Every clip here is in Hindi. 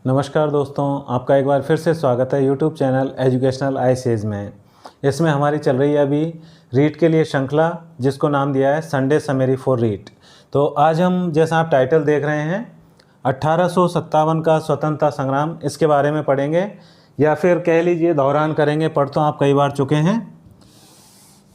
नमस्कार दोस्तों, आपका एक बार फिर से स्वागत है यूट्यूब चैनल एजुकेशनल आईसीएज में। इसमें हमारी चल रही है अभी रीट के लिए श्रृंखला, जिसको नाम दिया है संडे समरी फॉर रीट। तो आज हम, जैसा आप टाइटल देख रहे हैं, 1857 का स्वतंत्रता संग्राम, इसके बारे में पढ़ेंगे, या फिर कह लीजिए दौरान करेंगे। पढ़ तो आप कई बार चुके हैं,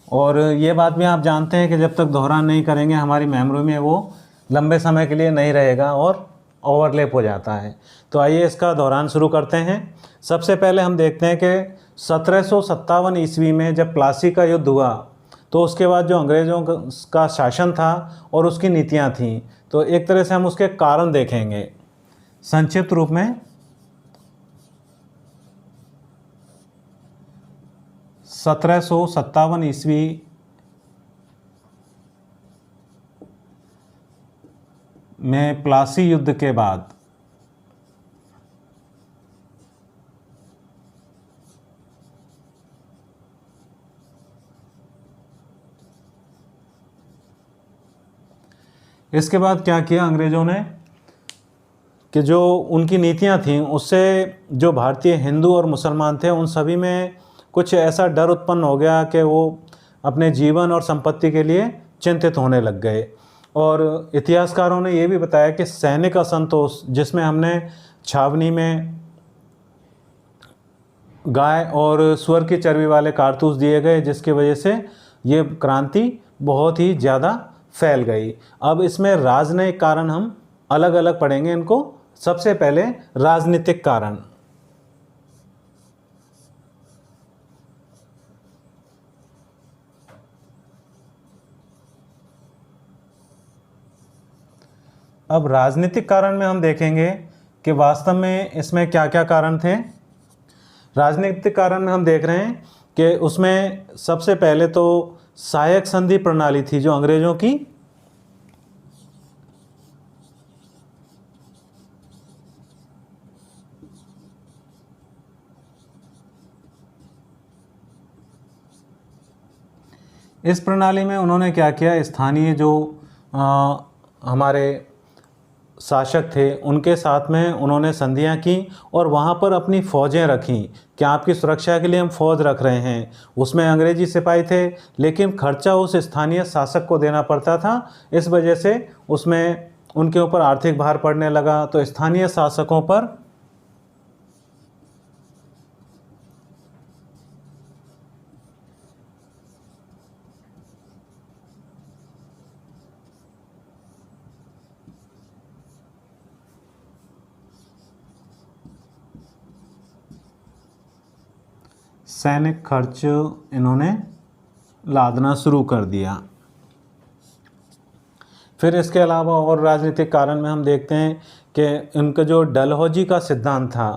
और ये बात भी आप जानते हैं कि जब तक दोहरान नहीं करेंगे हमारी मेमोरी में वो लंबे समय के लिए नहीं रहेगा और ओवरलैप हो जाता है। तो आइए इसका दौरान शुरू करते हैं। सबसे पहले हम देखते हैं कि 1757 ईस्वी में जब प्लासी का युद्ध हुआ, तो उसके बाद जो अंग्रेज़ों का शासन था और उसकी नीतियां थीं, तो एक तरह से हम उसके कारण देखेंगे संक्षिप्त रूप में। 1757 ईस्वी में प्लासी युद्ध के बाद इसके बाद क्या किया अंग्रेज़ों ने कि जो उनकी नीतियां थीं उससे जो भारतीय हिंदू और मुसलमान थे उन सभी में कुछ ऐसा डर उत्पन्न हो गया कि वो अपने जीवन और संपत्ति के लिए चिंतित होने लग गए। और इतिहासकारों ने ये भी बताया कि सैनिक असंतोष, जिसमें हमने छावनी में गाय और सुअर की चर्बी वाले कारतूस दिए गए, जिसकी वजह से ये क्रांति बहुत ही ज़्यादा फैल गई। अब इसमें राजनयिक कारण हम अलग अलग पढ़ेंगे इनको। सबसे पहले राजनीतिक कारण। अब राजनीतिक कारण में हम देखेंगे कि वास्तव में इसमें क्या क्या कारण थे। राजनीतिक कारण में हम देख रहे हैं कि उसमें सबसे पहले तो सहायक संधि प्रणाली थी जो अंग्रेज़ों की, इस प्रणाली में उन्होंने क्या किया, स्थानीय जो हमारे शासक थे उनके साथ में उन्होंने संधियां की और वहाँ पर अपनी फ़ौजें रखीं कि आपकी सुरक्षा के लिए हम फ़ौज रख रहे हैं। उसमें अंग्रेजी सिपाही थे, लेकिन खर्चा उस स्थानीय शासक को देना पड़ता था। इस वजह से उसमें उनके ऊपर आर्थिक भार पड़ने लगा। तो स्थानीय शासकों पर सैनिक खर्च इन्होंने लादना शुरू कर दिया। फिर इसके अलावा और राजनीतिक कारण में हम देखते हैं कि इनका जो डलहौजी का सिद्धांत था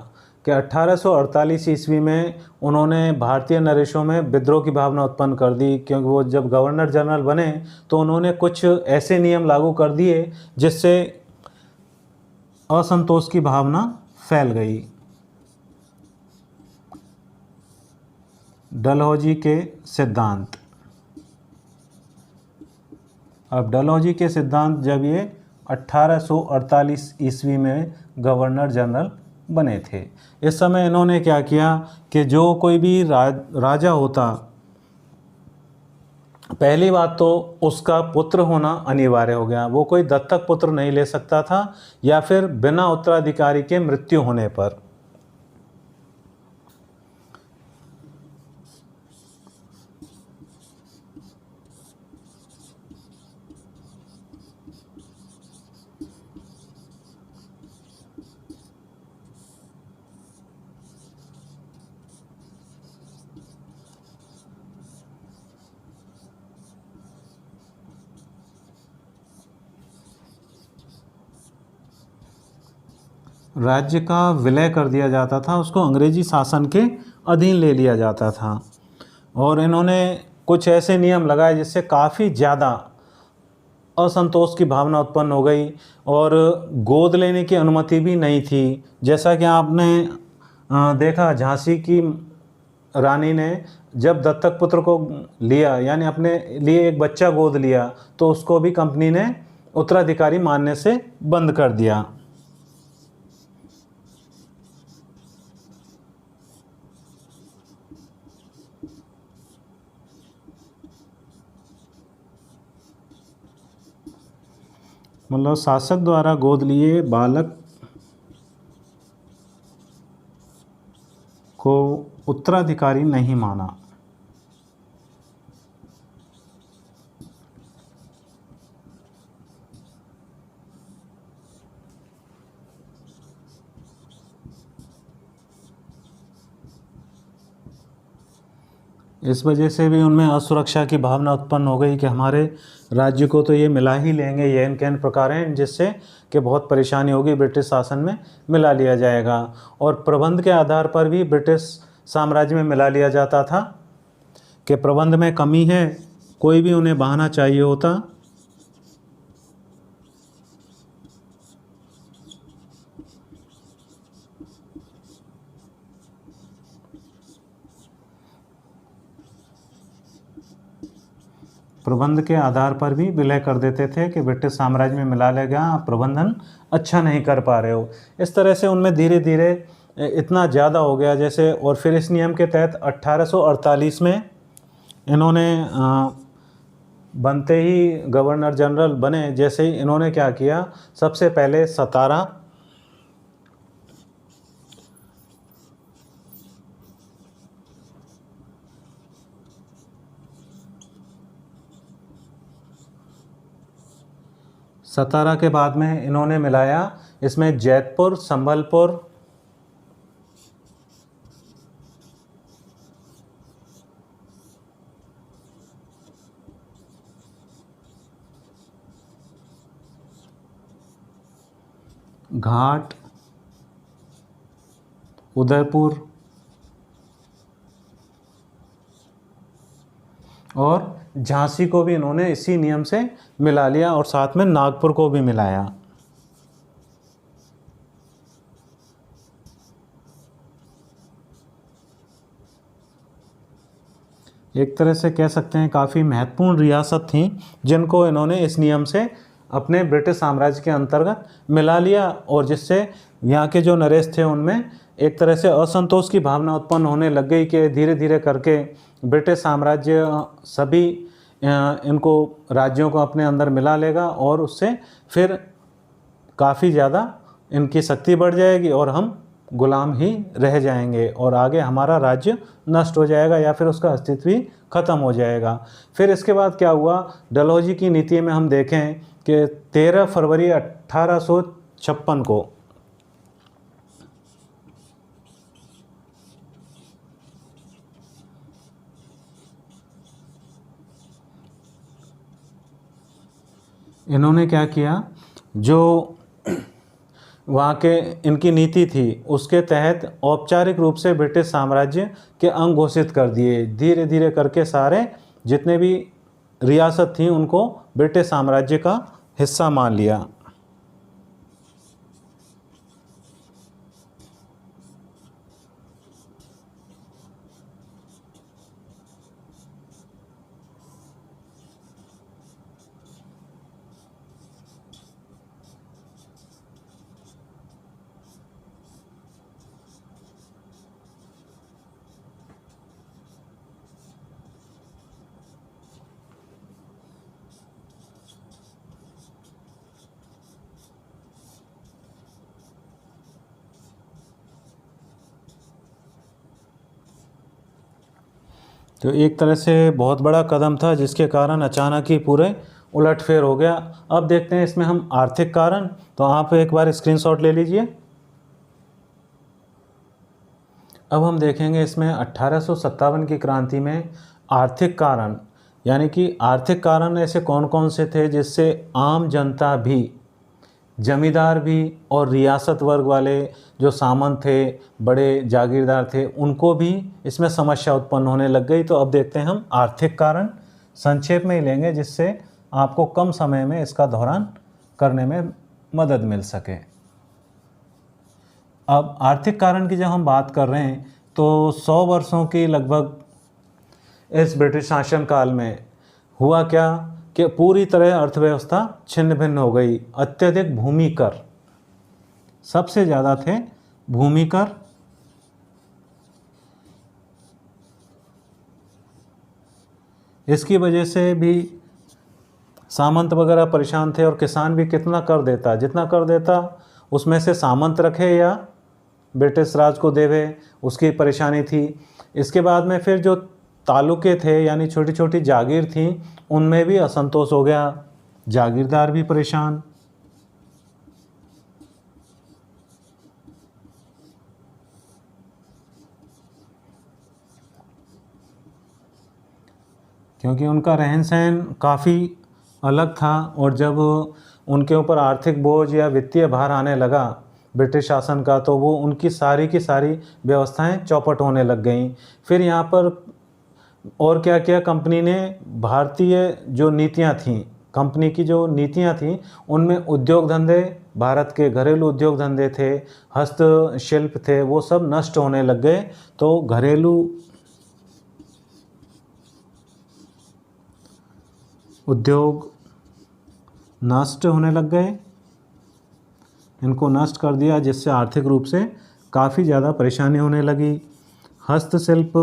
कि 1848 ईस्वी में उन्होंने भारतीय नरेशों में विद्रोह की भावना उत्पन्न कर दी, क्योंकि वो जब गवर्नर जनरल बने तो उन्होंने कुछ ऐसे नियम लागू कर दिए जिससे असंतोष की भावना फैल गई। डलहौजी के सिद्धांत। अब डलहौजी के सिद्धांत जब ये 1848 ईस्वी में गवर्नर जनरल बने थे, इस समय इन्होंने क्या किया कि जो कोई भी राजा होता, पहली बात तो उसका पुत्र होना अनिवार्य हो गया। वो कोई दत्तक पुत्र नहीं ले सकता था या फिर बिना उत्तराधिकारी के मृत्यु होने पर। राज्य का विलय कर दिया जाता था, उसको अंग्रेजी शासन के अधीन ले लिया जाता था। और इन्होंने कुछ ऐसे नियम लगाए जिससे काफ़ी ज़्यादा असंतोष की भावना उत्पन्न हो गई। और गोद लेने की अनुमति भी नहीं थी। जैसा कि आपने देखा, झांसी की रानी ने जब दत्तक पुत्र को लिया, यानी अपने लिए एक बच्चा गोद लिया, तो उसको भी कंपनी ने उत्तराधिकारी मानने से बंद कर दिया। मतलब शासक द्वारा गोद लिए बालक को उत्तराधिकारी नहीं माना। इस वजह से भी उनमें असुरक्षा की भावना उत्पन्न हो गई कि हमारे राज्य को तो ये मिला ही लेंगे, ये इनके इन प्रकार हैं जिससे कि बहुत परेशानी होगी, ब्रिटिश शासन में मिला लिया जाएगा। और प्रबंध के आधार पर भी ब्रिटिश साम्राज्य में मिला लिया जाता था कि प्रबंध में कमी है, कोई भी उन्हें बहाना चाहिए होता प्रबंध के आधार पर भी विलय कर देते थे कि ब्रिटिश साम्राज्य में मिला लेगा, आप प्रबंधन अच्छा नहीं कर पा रहे हो। इस तरह से उनमें धीरे धीरे इतना ज़्यादा हो गया जैसे। और फिर इस नियम के तहत 1848 में इन्होंने बनते ही गवर्नर जनरल बने, जैसे ही इन्होंने क्या किया, सबसे पहले सतारा के बाद में इन्होंने मिलाया इसमें जैतपुर, संबलपुर, घाट, उदयपुर और झांसी को भी इन्होंने इसी नियम से मिला लिया और साथ में नागपुर को भी मिलाया। एक तरह से कह सकते हैं काफ़ी महत्वपूर्ण रियासत थी जिनको इन्होंने इस नियम से अपने ब्रिटिश साम्राज्य के अंतर्गत मिला लिया, और जिससे यहाँ के जो नरेश थे उनमें एक तरह से असंतोष की भावना उत्पन्न होने लग गई कि धीरे धीरे करके ब्रिटिश साम्राज्य सभी इनको राज्यों को अपने अंदर मिला लेगा और उससे फिर काफ़ी ज़्यादा इनकी शक्ति बढ़ जाएगी और हम गुलाम ही रह जाएंगे और आगे हमारा राज्य नष्ट हो जाएगा या फिर उसका अस्तित्व ही खत्म हो जाएगा। फिर इसके बाद क्या हुआ, डलहौजी की नीति में हम देखें कि 13 फरवरी 1856 को इन्होंने क्या किया, जो वहाँ के इनकी नीति थी उसके तहत औपचारिक रूप से ब्रिटिश साम्राज्य के अंग घोषित कर दिए। धीरे धीरे करके सारे जितने भी रियासत थी उनको ब्रिटिश साम्राज्य का हिस्सा मान लिया। तो एक तरह से बहुत बड़ा कदम था जिसके कारण अचानक ही पूरे उलटफेर हो गया। अब देखते हैं इसमें हम आर्थिक कारण, तो आप एक बार स्क्रीनशॉट ले लीजिए। अब हम देखेंगे इसमें 1857 की क्रांति में आर्थिक कारण, यानी कि आर्थिक कारण ऐसे कौन कौन से थे जिससे आम जनता भी, जमींदार भी और रियासत वर्ग वाले जो सामंत थे, बड़े जागीरदार थे, उनको भी इसमें समस्या उत्पन्न होने लग गई। तो अब देखते हैं हम आर्थिक कारण, संक्षेप में ही लेंगे जिससे आपको कम समय में इसका दोहरान करने में मदद मिल सके। अब आर्थिक कारण की जब हम बात कर रहे हैं तो 100 वर्षों की लगभग इस ब्रिटिश शासन काल में हुआ क्या कि पूरी तरह अर्थव्यवस्था छिन्न भिन्न हो गई। अत्यधिक भूमि कर, सबसे ज़्यादा थे भूमि कर, इसकी वजह से भी सामंत वगैरह परेशान थे और किसान भी कितना कर देता, जितना कर देता उसमें से सामंत रखे या ब्रिटिश राज को देवे, उसकी परेशानी थी। इसके बाद में फिर जो तालुके थे यानी छोटी छोटी जागीर थी, उनमें भी असंतोष हो गया, जागीरदार भी परेशान। क्योंकि उनका रहन सहन काफ़ी अलग था और जब उनके ऊपर आर्थिक बोझ या वित्तीय भार आने लगा ब्रिटिश शासन का, तो वो उनकी सारी की सारी व्यवस्थाएं चौपट होने लग गईं। फिर यहाँ पर और क्या किया कंपनी ने, भारतीय जो नीतियाँ थीं, कंपनी की जो नीतियाँ थीं उनमें उद्योग धंधे, भारत के घरेलू उद्योग धंधे थे, हस्तशिल्प थे, वो सब नष्ट होने लग गए। तो घरेलू उद्योग नष्ट होने लग गए, इनको नष्ट कर दिया, जिससे आर्थिक रूप से काफ़ी ज़्यादा परेशानी होने लगी। हस्तशिल्प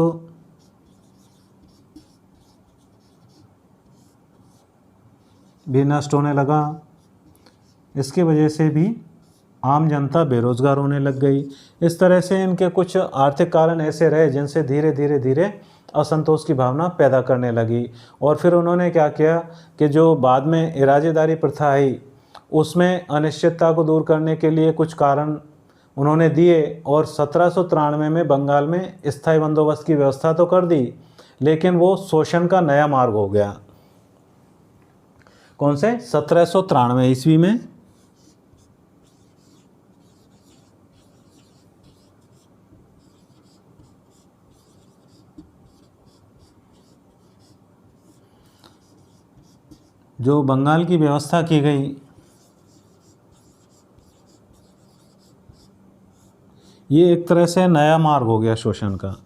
भी नष्ट होने लगा। इसकी वजह से भी आम जनता बेरोज़गार होने लग गई। इस तरह से इनके कुछ आर्थिक कारण ऐसे रहे जिनसे धीरे धीरे धीरे असंतोष की भावना पैदा करने लगी। और फिर उन्होंने क्या किया कि जो बाद में इराजेदारी प्रथा आई, उसमें अनिश्चितता को दूर करने के लिए कुछ कारण उन्होंने दिए और 1793 में बंगाल में स्थायी बंदोबस्त की व्यवस्था तो कर दी, लेकिन वो शोषण का नया मार्ग हो गया। कौन से? 1793 ईस्वी में जो बंगाल की व्यवस्था की गई, ये एक तरह से नया मार्ग हो गया शोषण का।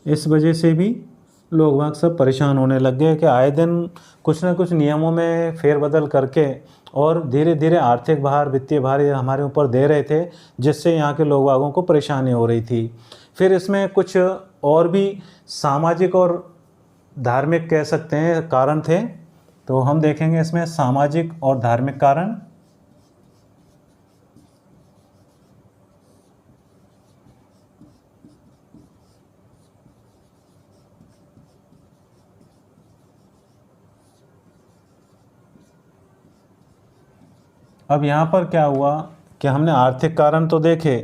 इस वजह से भी लोग वाग सब परेशान होने लग गए कि आए दिन कुछ ना कुछ नियमों में फेरबदल करके और धीरे धीरे आर्थिक भार, वित्तीय भार ये हमारे ऊपर दे रहे थे, जिससे यहाँ के लोग वागों को परेशानी हो रही थी। फिर इसमें कुछ और भी सामाजिक और धार्मिक कह सकते हैं कारण थे, तो हम देखेंगे इसमें सामाजिक और धार्मिक कारण। अब यहाँ पर क्या हुआ कि हमने आर्थिक कारण तो देखे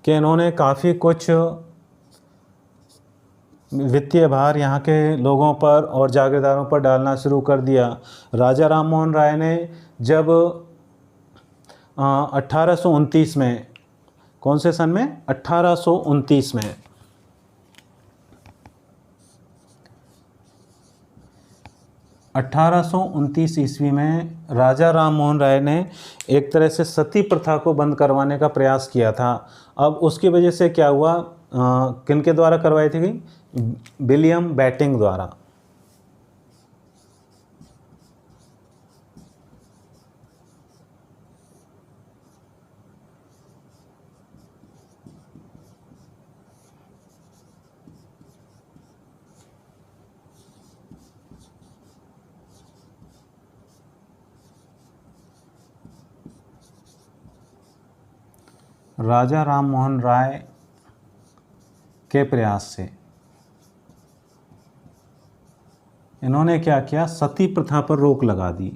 कि इन्होंने काफ़ी कुछ वित्तीय भार यहाँ के लोगों पर और जागीरदारों पर डालना शुरू कर दिया। राजा राम मोहन राय ने जब 1829 में, कौन से सन में? 1829 में 1829 ईस्वी में राजा राम मोहन राय ने एक तरह से सती प्रथा को बंद करवाने का प्रयास किया था। अब उसकी वजह से क्या हुआ, किनके द्वारा करवाई थी गई? विलियम बेटिंग द्वारा। राजा राम मोहन राय के प्रयास से इन्होंने क्या किया, सती प्रथा पर रोक लगा दी।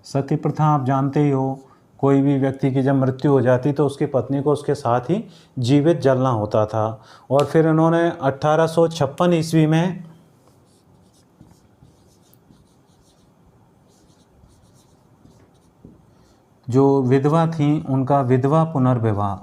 सती प्रथा आप जानते ही हो, कोई भी व्यक्ति की जब मृत्यु हो जाती तो उसकी पत्नी को उसके साथ ही जीवित जलना होता था। और फिर इन्होंने 1856 ईस्वी में जो विधवा थीं उनका विधवा पुनर्विवाह,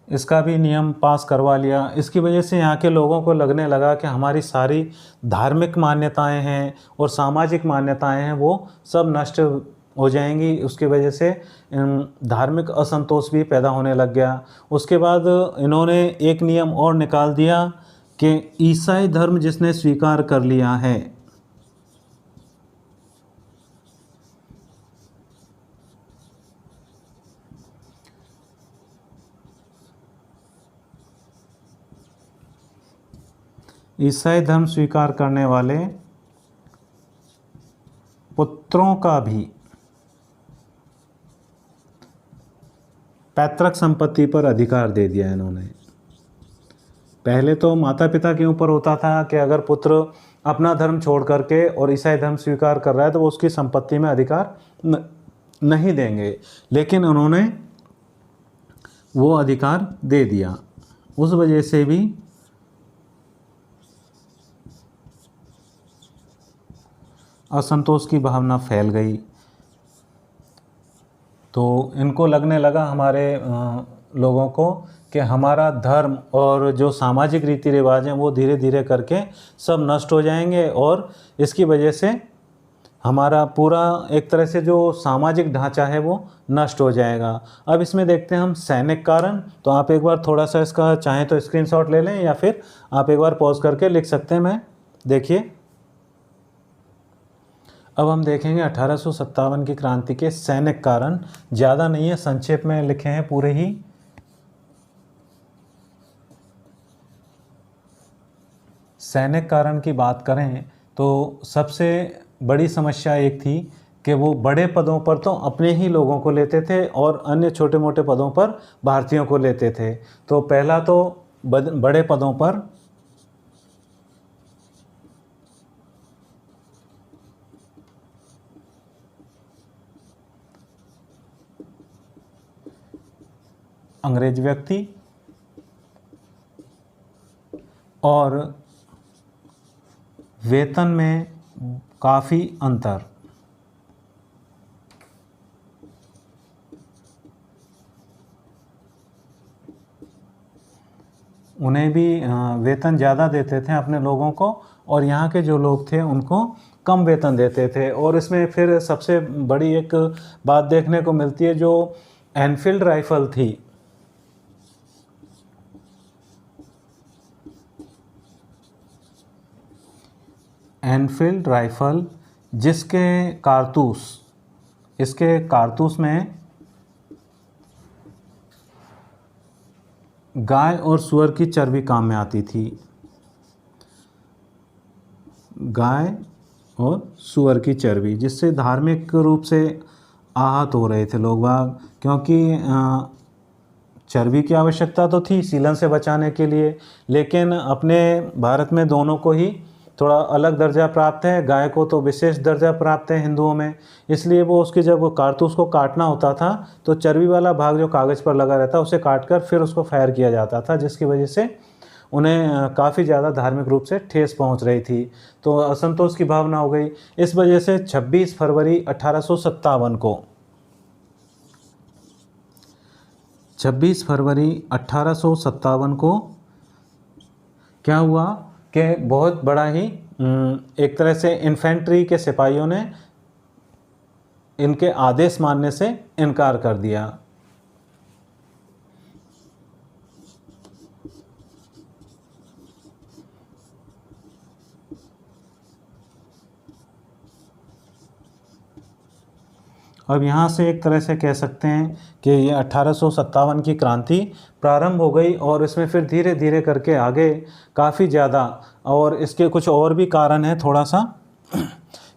इसका भी नियम पास करवा लिया। इसकी वजह से यहाँ के लोगों को लगने लगा कि हमारी सारी धार्मिक मान्यताएं हैं और सामाजिक मान्यताएं हैं वो सब नष्ट हो जाएंगी, उसकी वजह से धार्मिक असंतोष भी पैदा होने लग गया। उसके बाद इन्होंने एक नियम और निकाल दिया कि ईसाई धर्म जिसने स्वीकार कर लिया है, ईसाई धर्म स्वीकार करने वाले पुत्रों का भी पैतृक संपत्ति पर अधिकार दे दिया इन्होंने। पहले तो माता पिता के ऊपर होता था कि अगर पुत्र अपना धर्म छोड़ करके और ईसाई धर्म स्वीकार कर रहा है तो वो उसकी संपत्ति में अधिकार नहीं देंगे, लेकिन उन्होंने वो अधिकार दे दिया। उस वजह से भी असंतोष की भावना फैल गई। तो इनको लगने लगा हमारे लोगों को कि हमारा धर्म और जो सामाजिक रीति रिवाज हैं वो धीरे धीरे करके सब नष्ट हो जाएंगे और इसकी वजह से हमारा पूरा एक तरह से जो सामाजिक ढांचा है वो नष्ट हो जाएगा। अब इसमें देखते हैं हम सैनिक कारण। तो आप एक बार थोड़ा सा इसका चाहें तो स्क्रीनशॉट ले लें या फिर आप एक बार पॉज करके लिख सकते हैं। मैं देखिए, अब हम देखेंगे 1857 की क्रांति के सैनिक कारण। ज़्यादा नहीं है, संक्षेप में लिखे हैं पूरे ही। सैनिक कारण की बात करें तो सबसे बड़ी समस्या एक थी कि वो बड़े पदों पर तो अपने ही लोगों को लेते थे और अन्य छोटे मोटे पदों पर भारतीयों को लेते थे। तो पहला तो बड़े पदों पर अंग्रेज व्यक्ति और वेतन में काफ़ी अंतर। उन्हें भी वेतन ज़्यादा देते थे अपने लोगों को और यहाँ के जो लोग थे उनको कम वेतन देते थे। और इसमें फिर सबसे बड़ी एक बात देखने को मिलती है, जो एनफील्ड राइफल थी, एनफील्ड राइफल जिसके कारतूस, इसके कारतूस में गाय और सूअर की चर्बी काम में आती थी। गाय और सूअर की चर्बी, जिससे धार्मिक रूप से आहत हो रहे थे लोग बाग, क्योंकि चर्बी की आवश्यकता तो थी सीलन से बचाने के लिए, लेकिन अपने भारत में दोनों को ही थोड़ा अलग दर्जा प्राप्त है। गाय को तो विशेष दर्जा प्राप्त है हिंदुओं में, इसलिए वो उसकी जब वो कारतूस को काटना होता था तो चर्बी वाला भाग जो कागज़ पर लगा रहता उसे काटकर फिर उसको फायर किया जाता था, जिसकी वजह से उन्हें काफ़ी ज़्यादा धार्मिक रूप से ठेस पहुंच रही थी। तो असंतोष की भावना हो गई। इस वजह से 26 फरवरी 1857 को 26 फरवरी 1857 को क्या हुआ कि बहुत बड़ा ही एक तरह से इन्फेंट्री के सिपाहियों ने इनके आदेश मानने से इनकार कर दिया। अब यहाँ से एक तरह से कह सकते हैं कि ये 1857 की क्रांति प्रारंभ हो गई और इसमें फिर धीरे धीरे करके आगे काफ़ी ज़्यादा, और इसके कुछ और भी कारण हैं थोड़ा सा।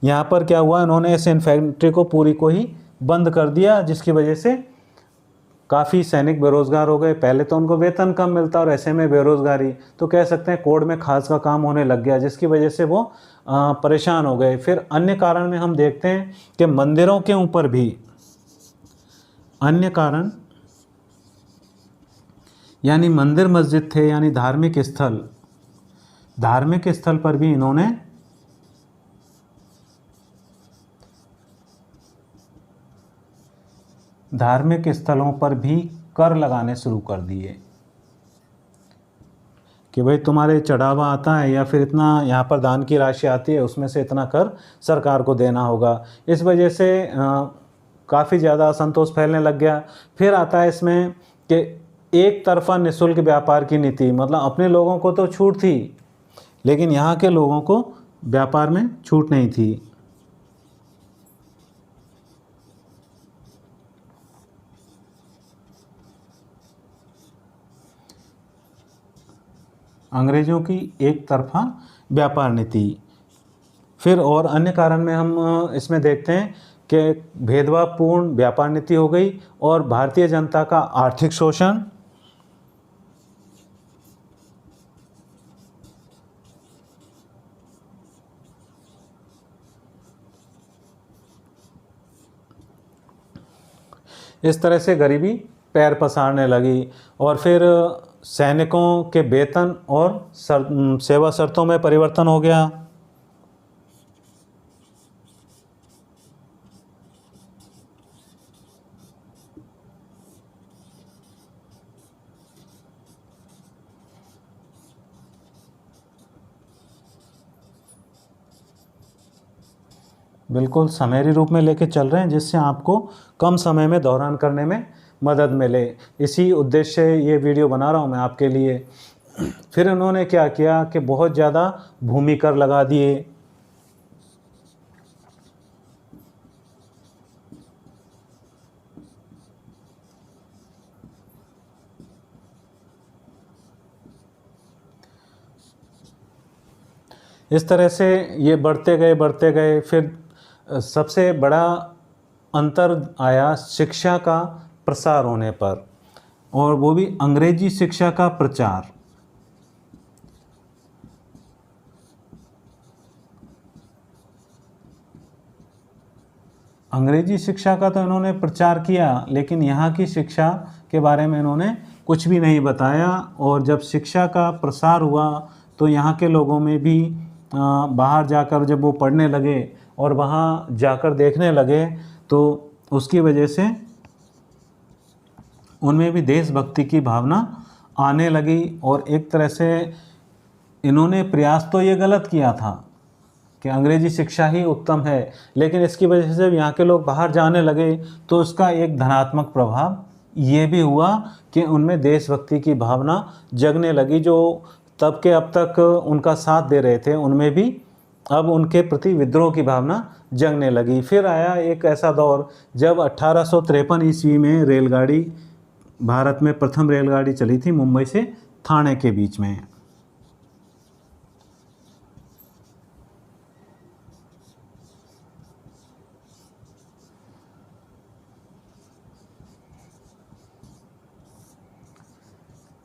यहाँ पर क्या हुआ, इन्होंने इस इन्फेंट्री को पूरी को ही बंद कर दिया, जिसकी वजह से काफ़ी सैनिक बेरोज़गार हो गए। पहले तो उनको वेतन कम मिलता और ऐसे में बेरोज़गारी, तो कह सकते हैं कोर्ट में खास का काम होने लग गया, जिसकी वजह से वो परेशान हो गए। फिर अन्य कारण में हम देखते हैं कि मंदिरों के ऊपर भी अन्य कारण, यानी मंदिर मस्जिद थे, यानी धार्मिक स्थल पर भी इन्होंने धार्मिक स्थलों पर भी कर लगाने शुरू कर दिए कि भाई तुम्हारे चढ़ावा आता है या फिर इतना यहाँ पर दान की राशि आती है, उसमें से इतना कर सरकार को देना होगा। इस वजह से काफ़ी ज़्यादा असंतोष फैलने लग गया। फिर आता है इसमें कि एक तरफा निःशुल्क व्यापार की नीति, मतलब अपने लोगों को तो छूट थी लेकिन यहाँ के लोगों को व्यापार में छूट नहीं थी। अंग्रेज़ों की एक तरफा व्यापार नीति। फिर और अन्य कारण में हम इसमें देखते हैं कि भेदभावपूर्ण व्यापार नीति हो गई और भारतीय जनता का आर्थिक शोषण, इस तरह से गरीबी पैर पसारने लगी। और फिर सैनिकों के वेतन और सेवा शर्तों में परिवर्तन हो गया। बिल्कुल समयरी रूप में लेके चल रहे हैं जिससे आपको कम समय में दौरान करने में मदद मिले। इसी उद्देश्य से ये वीडियो बना रहा हूँ मैं आपके लिए। फिर उन्होंने क्या किया कि बहुत ज़्यादा भूमि कर लगा दिए। इस तरह से ये बढ़ते गए। फिर सबसे बड़ा अंतर आया शिक्षा का प्रसार होने पर, और वो भी अंग्रेजी शिक्षा का प्रचार। अंग्रेजी शिक्षा का तो इन्होंने प्रचार किया लेकिन यहाँ की शिक्षा के बारे में इन्होंने कुछ भी नहीं बताया। और जब शिक्षा का प्रसार हुआ तो यहाँ के लोगों में भी बाहर जाकर जब वो पढ़ने लगे और वहाँ जाकर देखने लगे तो उसकी वजह से उनमें भी देशभक्ति की भावना आने लगी। और एक तरह से इन्होंने प्रयास तो ये गलत किया था कि अंग्रेजी शिक्षा ही उत्तम है, लेकिन इसकी वजह से जब यहाँ के लोग बाहर जाने लगे तो उसका एक धनात्मक प्रभाव ये भी हुआ कि उनमें देशभक्ति की भावना जगने लगी। जो तब के अब तक उनका साथ दे रहे थे उनमें भी अब उनके प्रति विद्रोह की भावना जगने लगी। फिर आया एक ऐसा दौर जब 1853 ईस्वी में रेलगाड़ी, भारत में प्रथम रेलगाड़ी चली थी मुंबई से ठाणे के बीच में।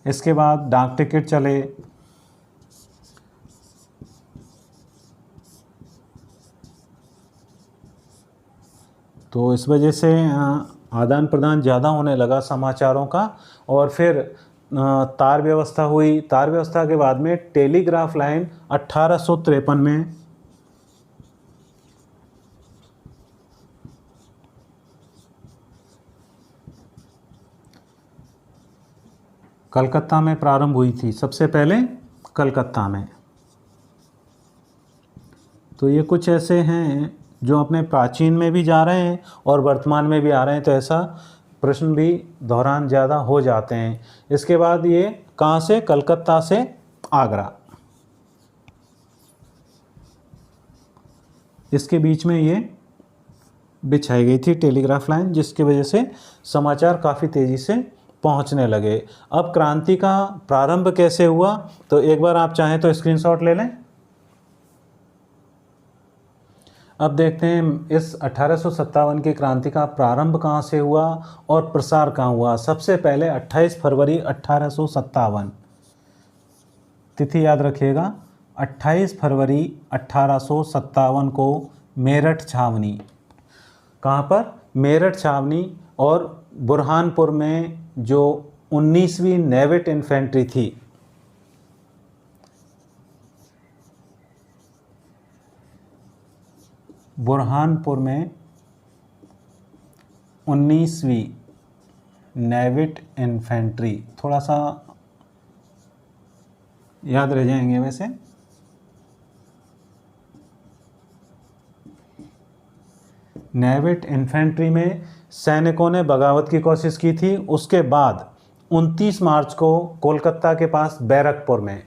इसके बाद डाक टिकट चले। तो इस वजह से आदान प्रदान ज़्यादा होने लगा समाचारों का। और फिर तार व्यवस्था हुई। तार व्यवस्था के बाद में टेलीग्राफ लाइन 1853 में कलकत्ता में प्रारंभ हुई थी, सबसे पहले कलकत्ता में। तो ये कुछ ऐसे हैं जो अपने प्राचीन में भी जा रहे हैं और वर्तमान में भी आ रहे हैं, तो ऐसा प्रश्न भी दौरान ज़्यादा हो जाते हैं। इसके बाद ये कहाँ से, कलकत्ता से आगरा, इसके बीच में ये बिछाई गई थी टेलीग्राफ लाइन, जिसकी वजह से समाचार काफ़ी तेज़ी से पहुंचने लगे। अब क्रांति का प्रारंभ कैसे हुआ, तो एक बार आप चाहें तो स्क्रीनशॉट ले लें। अब देखते हैं इस 1857 की क्रांति का प्रारंभ कहाँ से हुआ और प्रसार कहाँ हुआ। सबसे पहले 28 फरवरी 1857, तिथि याद रखिएगा, 28 फरवरी 1857 को मेरठ छावनी, कहाँ पर, मेरठ छावनी। और बुरहानपुर में जो 19वीं नेविट इन्फेंट्री थी, बुरहानपुर में 19वीं नेविट इन्फेंट्री, थोड़ा सा याद रह जाएंगे वैसे। नेविट इन्फेंट्री में सैनिकों ने बगावत की कोशिश की थी। उसके बाद 29 मार्च को कोलकाता के पास बैरकपुर में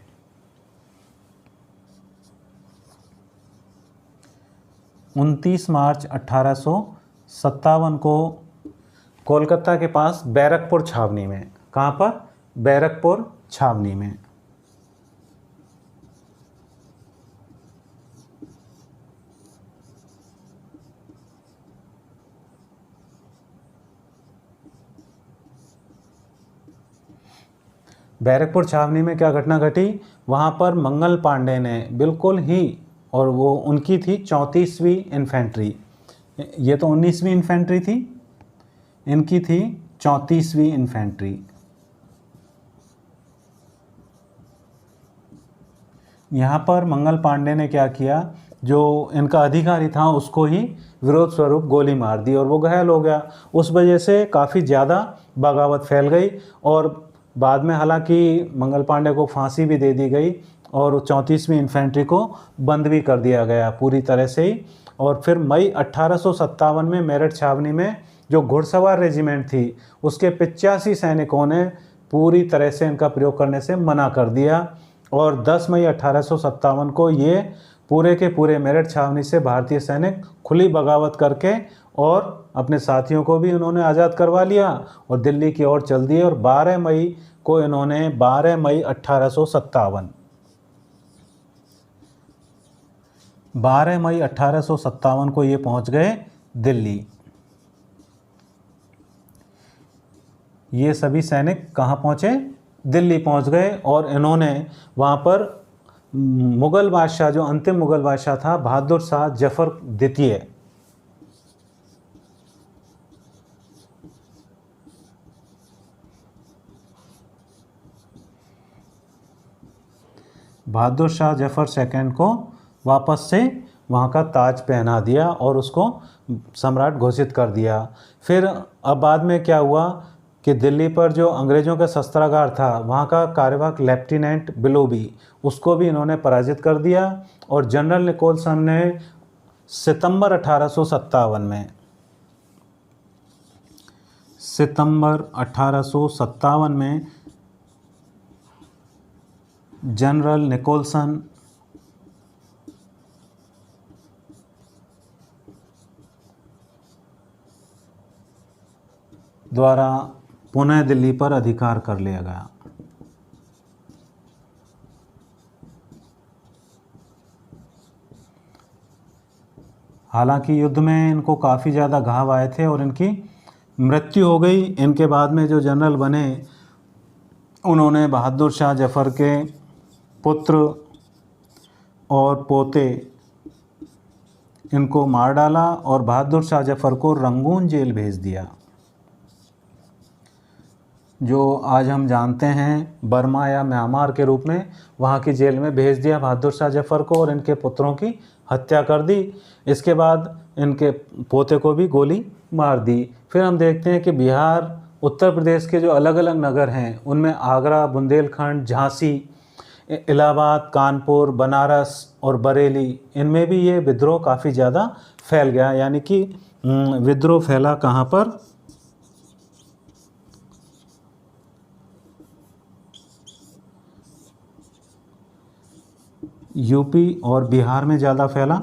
29 मार्च 1857 को कोलकाता के पास बैरकपुर छावनी में, कहाँ पर? बैरकपुर छावनी में। बैरकपुर छावनी में क्या घटना घटी? वहाँ पर मंगल पांडे ने बिल्कुल ही, और वो उनकी थी 34वीं इन्फेंट्री, ये तो 19वीं इन्फेंट्री थी, इनकी थी 34वीं इन्फेंट्री। यहाँ पर मंगल पांडे ने क्या किया, जो इनका अधिकारी था उसको ही विरोध स्वरूप गोली मार दी और वो घायल हो गया। उस वजह से काफ़ी ज़्यादा बगावत फैल गई और बाद में हालांकि मंगल पांडे को फांसी भी दे दी गई और 34वीं इन्फेंट्री को बंद भी कर दिया गया पूरी तरह से ही। और फिर मई 1857 में मेरठ छावनी में जो घुड़सवार रेजिमेंट थी उसके 85 सैनिकों ने पूरी तरह से इनका प्रयोग करने से मना कर दिया और 10 मई 1857 को ये पूरे के पूरे मेरठ छावनी से भारतीय सैनिक खुली बगावत करके और अपने साथियों को भी उन्होंने आज़ाद करवा लिया और दिल्ली की ओर चल दिए। और 12 मई को इन्होंने 12 मई 1857 को ये पहुंच गए दिल्ली। ये सभी सैनिक कहाँ पहुँचे? दिल्ली पहुँच गए और इन्होंने वहाँ पर मुग़ल बादशाह, जो अंतिम मुग़ल बादशाह था बहादुर शाह जफ़र द्वितीय, बहादुर शाह जफ़र सेकंड को वापस से वहाँ का ताज पहना दिया और उसको सम्राट घोषित कर दिया। फिर अब बाद में क्या हुआ कि दिल्ली पर जो अंग्रेज़ों का शस्त्रागार था वहाँ का कार्यवाहक लेफ्टिनेंट बिलोबी, उसको भी इन्होंने पराजित कर दिया। और जनरल निकोलसन ने सितंबर 1857 में जनरल निकोलसन द्वारा पुनः दिल्ली पर अधिकार कर लिया गया। हालांकि युद्ध में इनको काफ़ी ज़्यादा घाव आए थे और इनकी मृत्यु हो गई। इनके बाद में जो जनरल बने उन्होंने बहादुर शाह जफ़र के पुत्र और पोते इनको मार डाला और बहादुर शाह जफ़र को रंगून जेल भेज दिया, जो आज हम जानते हैं बर्मा या म्यांमार के रूप में। वहाँ की जेल में भेज दिया बहादुर शाह जफ़र को और इनके पुत्रों की हत्या कर दी। इसके बाद इनके पोते को भी गोली मार दी। फिर हम देखते हैं कि बिहार, उत्तर प्रदेश के जो अलग अलग नगर हैं उनमें आगरा, बुंदेलखंड, झांसी, इलाहाबाद, कानपुर, बनारस और बरेली, इनमें भी ये विद्रोह काफ़ी ज़्यादा फैल गया। यानी कि विद्रोह फैला कहाँ पर? यूपी और बिहार में ज़्यादा फैला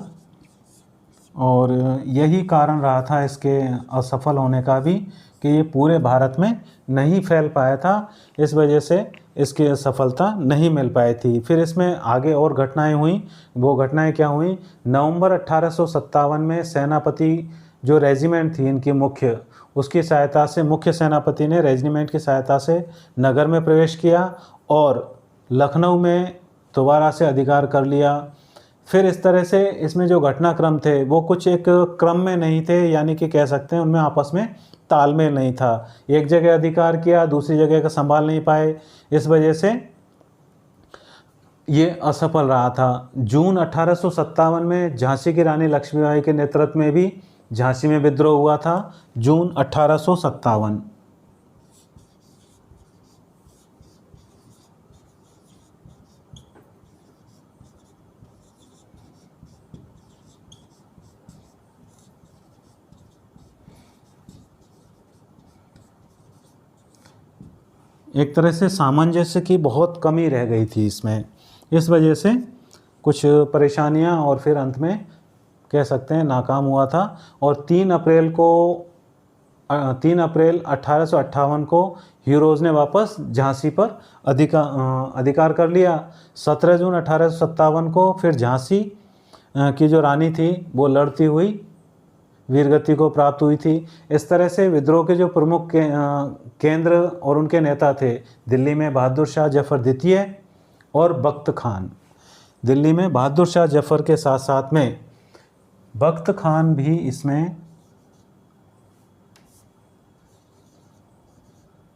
और यही कारण रहा था इसके असफल होने का भी कि ये पूरे भारत में नहीं फैल पाया था। इस वजह से इसकी सफलता नहीं मिल पाई थी। फिर इसमें आगे और घटनाएं हुई। वो घटनाएं क्या हुई? नवंबर 1857 में सेनापति जो रेजिमेंट थी इनकी मुख्य, उसकी सहायता से मुख्य सेनापति ने रेजिमेंट की सहायता से नगर में प्रवेश किया और लखनऊ में दोबारा से अधिकार कर लिया। फिर इस तरह से इसमें जो घटनाक्रम थे वो कुछ एक क्रम में नहीं थे, यानी कि कह सकते हैं उनमें आपस में तालमेल नहीं था। एक जगह अधिकार किया, दूसरी जगह का संभाल नहीं पाए, इस वजह से ये असफल रहा था। जून 1857 में झांसी की रानी लक्ष्मीबाई के नेतृत्व में भी झांसी में विद्रोह हुआ था। जून 1857। एक तरह से सामंजस्य की बहुत कमी रह गई थी इसमें। इस वजह से कुछ परेशानियां और फिर अंत में कह सकते हैं नाकाम हुआ था। और 3 अप्रैल 1858 को हीरोज़ ने वापस झांसी पर अधिकार कर लिया। 17 जून 1857 को फिर झांसी की जो रानी थी वो लड़ती हुई वीरगति को प्राप्त हुई थी। इस तरह से विद्रोह के जो प्रमुख केंद्र और उनके नेता थे, दिल्ली में बहादुर शाह जफर द्वितीय और बख्त खान। दिल्ली में बहादुर शाह जफर के साथ साथ में बख्त खान भी इसमें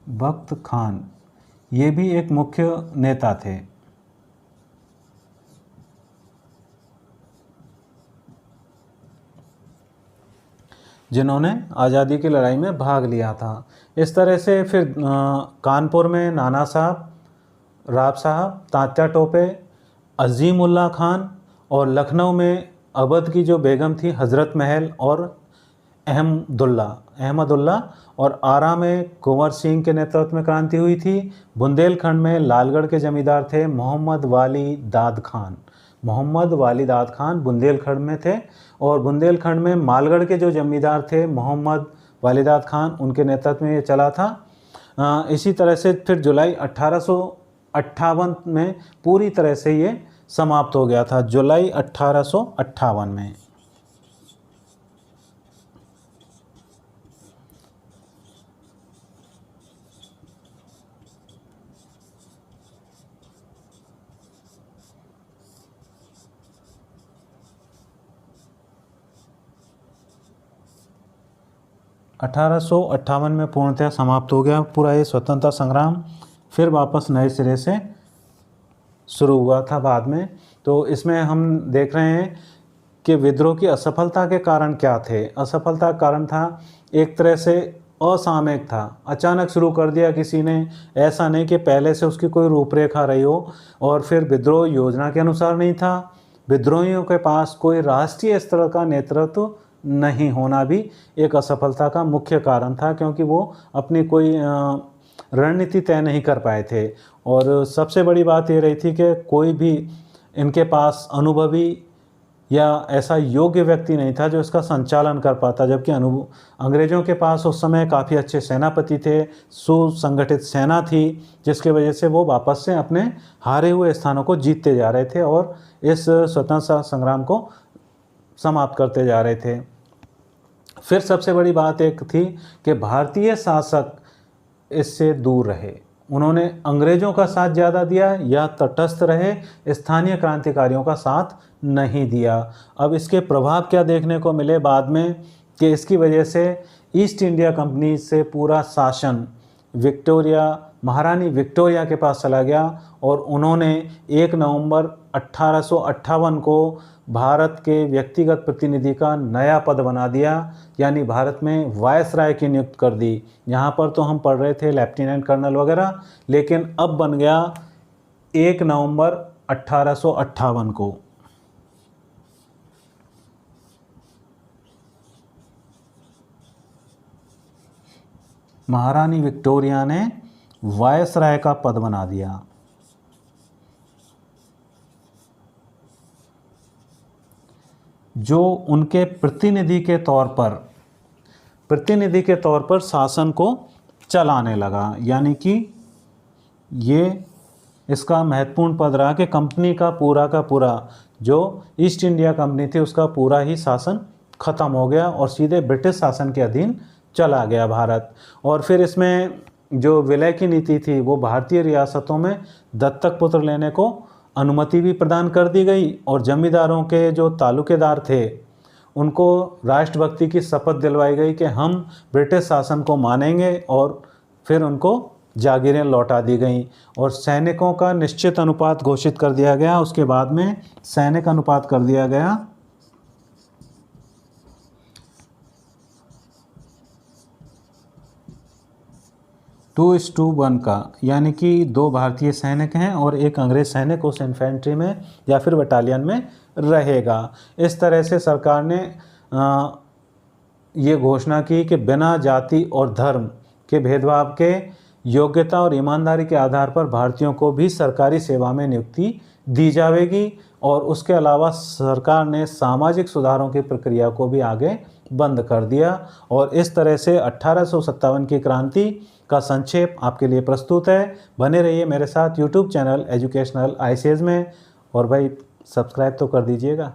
बख्त खान ये भी एक मुख्य नेता थे। जिन्होंने आज़ादी की लड़ाई में भाग लिया था। इस तरह से फिर कानपुर में नाना साहब, राव साहब, तात्या टोपे, अजीमुल्ला खान और लखनऊ में अवध की जो बेगम थी हज़रत महल और अहमदुल्ला और आरा में कुंवर सिंह के नेतृत्व में क्रांति हुई थी। बुंदेलखंड में लालगढ़ के जमींदार थे मोहम्मद वाली दाद खान बुंदेलखंड में थे। और बुंदेलखंड में मालगढ़ के जो जमींदार थे मोहम्मद वाली दाद खान, उनके नेतृत्व में ये चला था। इसी तरह से फिर जुलाई 1858 में पूरी तरह से ये समाप्त हो गया था, जुलाई 1858 में। में पूर्णतः समाप्त हो गया पूरा ये स्वतंत्रता संग्राम। फिर वापस नए सिरे से शुरू हुआ था बाद में। तो इसमें हम देख रहे हैं कि विद्रोह की असफलता के कारण क्या थे। असफलता का कारण था एक तरह से असामयिक था, अचानक शुरू कर दिया किसी ने, ऐसा नहीं कि पहले से उसकी कोई रूपरेखा रही हो। और फिर विद्रोह योजना के अनुसार नहीं था। विद्रोहियों के पास कोई राष्ट्रीय स्तर का नेतृत्व नहीं होना भी एक असफलता का मुख्य कारण था, क्योंकि वो अपनी कोई रणनीति तय नहीं कर पाए थे। और सबसे बड़ी बात ये रही थी कि कोई भी इनके पास अनुभवी या ऐसा योग्य व्यक्ति नहीं था जो इसका संचालन कर पाता, जबकि अंग्रेज़ों के पास उस समय काफ़ी अच्छे सेनापति थे, सुसंगठित सेना थी, जिसके वजह से वो वापस से अपने हारे हुए स्थानों को जीतते जा रहे थे और इस स्वतंत्रता संग्राम को समाप्त करते जा रहे थे। फिर सबसे बड़ी बात एक थी कि भारतीय शासक इससे दूर रहे। उन्होंने अंग्रेज़ों का साथ ज़्यादा दिया या तटस्थ रहे, स्थानीय क्रांतिकारियों का साथ नहीं दिया। अब इसके प्रभाव क्या देखने को मिले बाद में कि इसकी वजह से ईस्ट इंडिया कंपनी से पूरा शासन महारानी विक्टोरिया के पास चला गया और उन्होंने 1 नवंबर 1858 को भारत के व्यक्तिगत प्रतिनिधि का नया पद बना दिया, यानी भारत में वायसराय की नियुक्ति कर दी। यहाँ पर तो हम पढ़ रहे थे लेफ्टिनेंट कर्नल वगैरह, लेकिन अब बन गया 1 नवंबर 1858 को। महारानी विक्टोरिया ने वायसराय का पद बना दिया। जो उनके प्रतिनिधि के तौर पर शासन को चलाने लगा, यानी कि ये इसका महत्वपूर्ण पद रहा कि कंपनी का पूरा जो ईस्ट इंडिया कंपनी थी उसका पूरा ही शासन ख़त्म हो गया और सीधे ब्रिटिश शासन के अधीन चला गया भारत। और फिर इसमें जो विलय की नीति थी वो भारतीय रियासतों में दत्तक पुत्र लेने को अनुमति भी प्रदान कर दी गई और जमींदारों के जो तालुकेदार थे उनको राष्ट्रभक्ति की शपथ दिलवाई गई कि हम ब्रिटिश शासन को मानेंगे, और फिर उनको जागीरें लौटा दी गईं और सैनिकों का निश्चित अनुपात घोषित कर दिया गया। उसके बाद में सैनिक अनुपात कर दिया गया 2:1 का, यानी कि 2 भारतीय सैनिक हैं और 1 अंग्रेज सैनिक उस इन्फेंट्री में या फिर बटालियन में रहेगा। इस तरह से सरकार ने ये घोषणा की कि बिना जाति और धर्म के भेदभाव के योग्यता और ईमानदारी के आधार पर भारतीयों को भी सरकारी सेवा में नियुक्ति दी जाएगी। और उसके अलावा सरकार ने सामाजिक सुधारों की प्रक्रिया को भी आगे बंद कर दिया। और इस तरह से 1857 की क्रांति का संक्षेप आपके लिए प्रस्तुत है। बने रहिए मेरे साथ यूट्यूब चैनल एजुकेशनल आईसीएस में। और भाई सब्सक्राइब तो कर दीजिएगा।